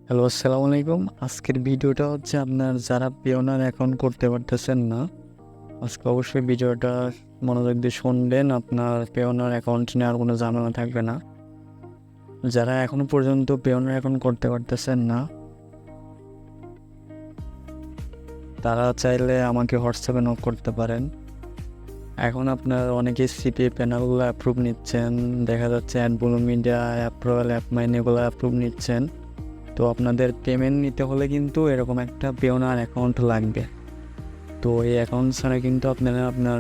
Hello, আসসালামু আলাইকুম। আজকের ভিডিওটা হচ্ছে আপনার যারা পেওনার অ্যাকাউন্ট করতে পারতেছেন না, আজকে অবশ্যই ভিডিওটা মনোযোগ দিয়ে শুনবেন। আপনার পেওনার অ্যাকাউন্ট নিয়ে আর কোনো ঝামেলা থাকবে না। যারা এখনও পর্যন্ত পেওনার অ্যাকাউন্ট করতে পারতেছেন না, তারা চাইলে আমাকে হোয়াটসঅ্যাপে নক করতে পারেন। এখন আপনার অনেকে সিপিএ প্যানেলগুলো অ্যাপ্রুভ নিচ্ছেন, দেখা যাচ্ছে অ্যাডব্লু মিডিয়া, অ্যাপ্রুভাল, অ্যাপমাইন এগুলো অ্যাপ্রুভ নিচ্ছেন। তো আপনাদের পেমেন্ট নিতে হলে কিন্তু এরকম একটা পেওনার অ্যাকাউন্ট লাগবে। তো এই অ্যাকাউন্ট ছাড়া কিন্তু আপনারা আপনার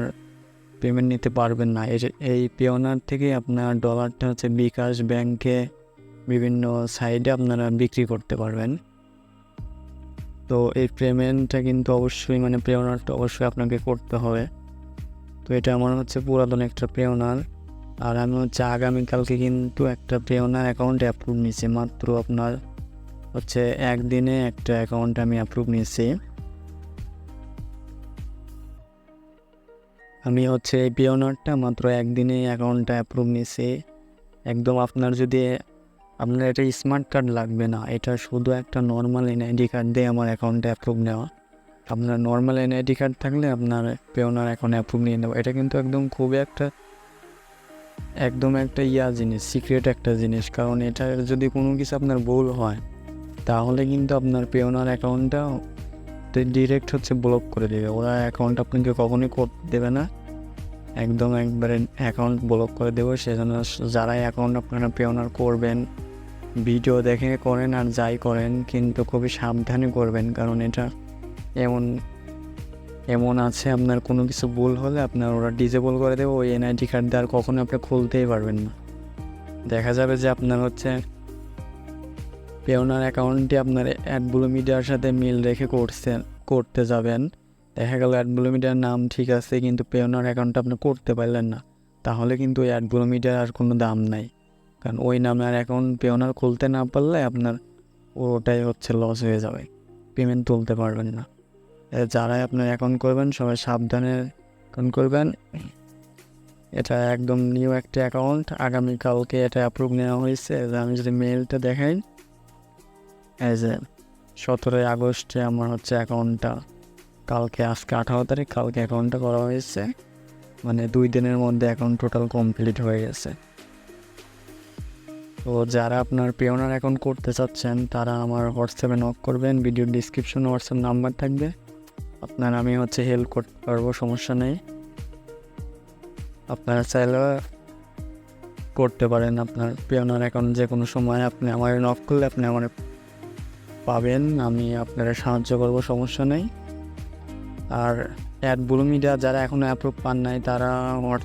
পেমেন্ট নিতে পারবেন না। এই পেওনার থেকে আপনার ডলারটা হচ্ছে বিকাশ ব্যাংকে বিভিন্ন সাইডে আপনারা বিক্রি করতে পারবেন। তো এই পেমেন্টটা কিন্তু অবশ্যই পেওনারটা অবশ্যই আপনাকে করতে হবে। তো এটা আমার হচ্ছে পুরাতন একটা পেওনার, আর আমি হচ্ছে আগামীকালকে কিন্তু একটা পেওনার অ্যাকাউন্ট অ্যাপ্রুভ নিয়েছি। মাত্র আপনার হচ্ছে একদিনে একটা অ্যাকাউন্ট আমি অ্যাপ্রুভ নিয়েছি। আমি হচ্ছে এই পেওনারটা মাত্র একদিনে অ্যাকাউন্টটা অ্যাপ্রুভ নিয়েছি। একদম আপনার এটা স্মার্ট কার্ড লাগবে না, এটা শুধু একটা নর্মাল এনআইডি কার্ড দিয়ে আমার অ্যাকাউন্টে অ্যাপ্রুভ নেওয়া। আপনার নর্মাল এনআইডি কার্ড থাকলে আপনার পেওনার অ্যাকাউন্ট অ্যাপ্রুভ নিয়ে নেব। এটা কিন্তু একদম একটা জিনিস, সিক্রেট একটা জিনিস। কারণ এটার যদি কোনো কিছু আপনার ভুল হয়, তাহলে কিন্তু আপনার পেওনার অ্যাকাউন্টটা ডিরেক্ট হচ্ছে ব্লক করে দেবে। ওরা অ্যাকাউন্ট আপনাকে কখনোই করতে দেবে না, একদম একবারে অ্যাকাউন্ট ব্লক করে দেবো। সেজন্য যারা অ্যাকাউন্ট আপনারা পেওনার করবেন, ভিডিও দেখে করেন আর যাই করেন, কিন্তু খুবই সাবধানে করবেন। কারণ এটা এমন এমন আছে, আপনার কোনো কিছু ভুল হলে আপনার ওরা ডিজেবল করে দেবে। ওই এনআইডি কার্ড দিয়ে আর কখনো আপনি খুলতেই পারবেন না। দেখা যাবে যে আপনার হচ্ছে পেওনার অ্যাকাউন্টটি আপনার অ্যাডব্লু মিডিয়ার সাথে মিল রেখে করতে যাবেন। দেখা গেল অ্যাডব্লু মিডিয়ার নাম ঠিক আছে, কিন্তু পেওনার অ্যাকাউন্টটা আপনি করতে পারলেন না, তাহলে কিন্তু ওই অ্যাডব্লু মিডিয়ার আর কোনো দাম নাই। কারণ ওই নামে আর অ্যাকাউন্ট পেওনার খুলতে না পারলে আপনার ওটাই হচ্ছে লস হয়ে যাবে, পেমেন্ট তুলতে পারবেন না। যারাই আপনার অ্যাকাউন্ট করবেন সবাই সাবধানে অ্যাকাউন্ট করবেন। এটা একদম নিউ একটা অ্যাকাউন্ট, আগামীকালকে এটা অ্যাপ্রুভ নেওয়া হয়েছে। আমি যদি মেলটা দেখাই, এই যে 17 আগস্টে আমার হচ্ছে অ্যাকাউন্টটা, আজকে 18 তারিখ, কালকে অ্যাকাউন্টটা করা হয়েছে। 2 দিনের মধ্যে অ্যাকাউন্ট টোটাল কমপ্লিট হয়ে গেছে। তো যারা আপনার পেওনার অ্যাকাউন্ট করতে চাচ্ছেন, তারা আমার হোয়াটসঅ্যাপে নক করবেন। ভিডিওর ডিসক্রিপশনে হোয়াটসঅ্যাপ নাম্বার থাকবে, আমি হচ্ছে হেল্প করতে পারবো, সমস্যা নেই। আপনারা চাইলে করতে পারেন আপনার পেওনার অ্যাকাউন্ট যে কোনো সময়। আপনি আমার নক করলে আপনি আমার পাবেন, আমি আপনারা সাহায্য করবো, সমস্যা নেই। আর অ্যাডব্লু মিডিয়া যারা এখনও অ্যাপ্রুভ পান নাই, তারা আমার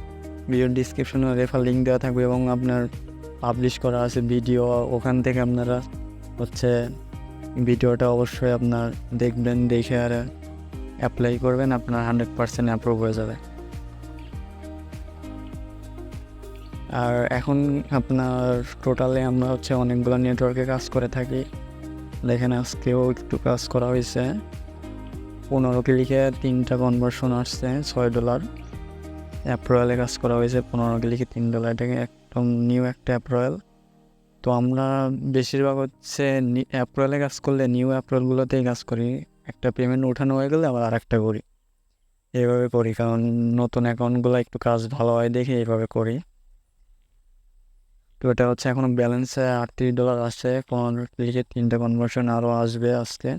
ভিডিওর ডিসক্রিপশনে রেফার লিঙ্ক দেওয়া থাকবে এবং আপনার পাবলিশ করা আছে ভিডিও, ওখান থেকে আপনারা হচ্ছে ভিডিওটা অবশ্যই আপনার দেখবেন, দেখে আর অ্যাপ্লাই করবেন, আপনার 100% অ্যাপ্রুভ হয়ে যাবে। আর এখন আপনার টোটালে আমরা হচ্ছে অনেকগুলো নেটওয়ার্কে কাজ করে থাকি। দেখেন আজকেও একটু কাজ করা হয়েছে, 15 ক্লিকে 3টা কনভার্সন আসছে, $6। অ্যাপ্রুয়ালে কাজ করা হয়েছে 15 ক্লিকে $3, এটাকে একদম নিউ একটা অ্যাপ্রুয়াল। তো আমরা বেশিরভাগ হচ্ছে অ্যাপ্রুয়ালে কাজ করলে নিউ অ্যাপ্রুয়ালগুলোতেই কাজ করি। একটা পেমেন্ট উঠানো হয়ে গেলে আবার আরেকটা করি, এইভাবে করি। কারণ নতুন অ্যাকাউন্টগুলো একটু কাজ ভালো হয় দেখে এইভাবে করি। তো এটা হচ্ছে এখনও ব্যালেন্সে $38 আসছে, 15 ক্লিকে 3টা কনভার্সন আরও আসবে আজকে।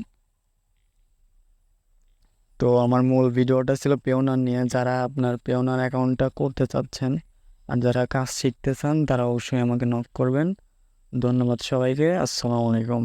তো আমার মূল ভিডিওটা ছিল পেওনার নিয়ে। যারা আপনার পেওনার অ্যাকাউন্টটা করতে চাচ্ছেন আর যারা কাজ শিখতে চান, তারা অবশ্যই আমাকে নক করবেন। ধন্যবাদ সবাইকে, আসসালামু আলাইকুম।